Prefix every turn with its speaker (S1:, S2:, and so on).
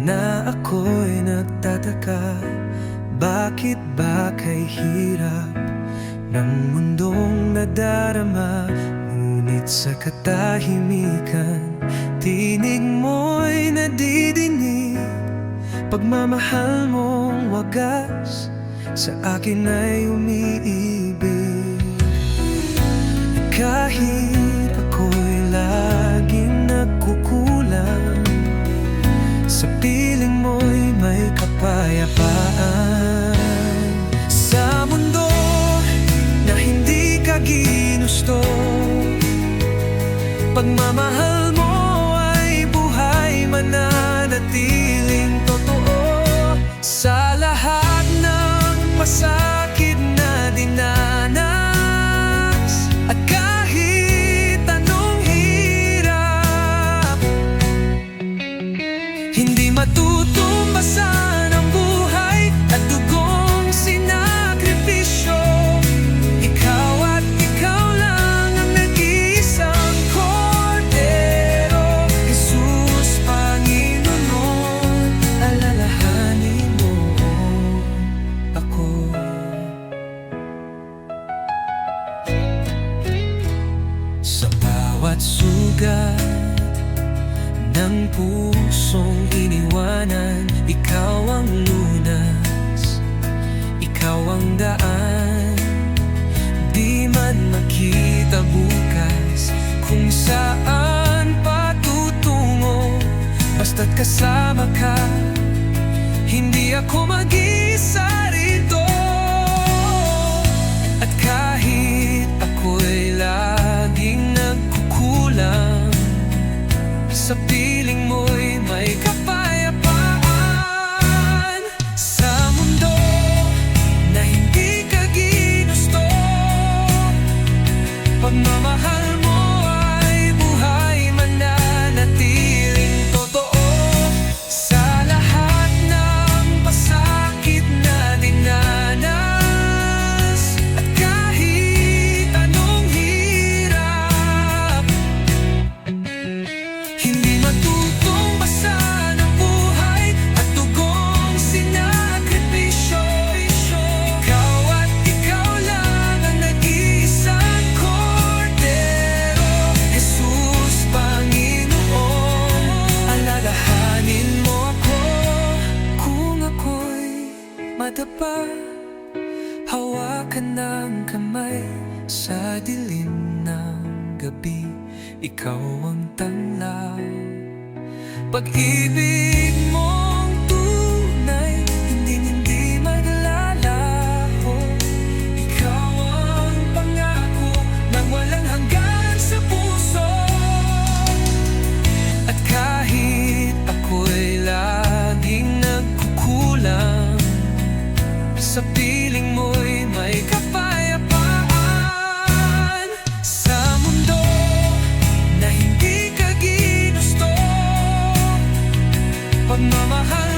S1: na ako'y nagtataka, bakit ba kay hirap ng mundong nadarama? Ngunit sa katahimikan, tinig mo'y nadidinig. Pagmamahal mong wagas sa akin ay umiibig. Kahit ako'y laging nagkukulang, sa piling mo'y may kapayapaan. Sa mundo na hindi ka ginusto, pagmamahal mo ay buhay, mananatiling totoo. Sa lahat ng pasakit na dinanas, at kahit anong hirap, hindi matutumbasan ang buhay at dugong sinakripisyo. Ikaw at ikaw lang ang nag-iisang kordero. Jesus, Panginoon, alalahanin mo ako. Sa bawat sugat ng pusong iniwanan, ikaw ang lunas, ikaw ang daan. Di man makita bukas kung saan patutungo, basta't kasama ka, hindi ako mag-isa rito. At kahit ako'y laging nagkukulang, sa piling mo'y may kapayapaan. Sa mundo na hindi ka ginusto, pagmamahal mo ay buhay, mananatiling totoo. Sa lahat ng pasakit na dinanas, at kahit anong hirap, hindi matutumbasan ang buhay at dugong sinakripisyo. Ikaw at ikaw lang ang nag-iisang kordero. Jesus, Panginoon, alalahanin mo ako. Kung ako'y madapa, hawakan ng kamay. Sa dilim ng gabi, ikaw ang tanglaw. Pag-ibig mong tunay, hindi maglalaho. Ikaw ang pangako ng walang hanggan sa puso. At kahit ako'y laging nagkukulang, sa piling mo'y may kapayapaan. Sa mundo na hindi ka ginusto, pagmamahal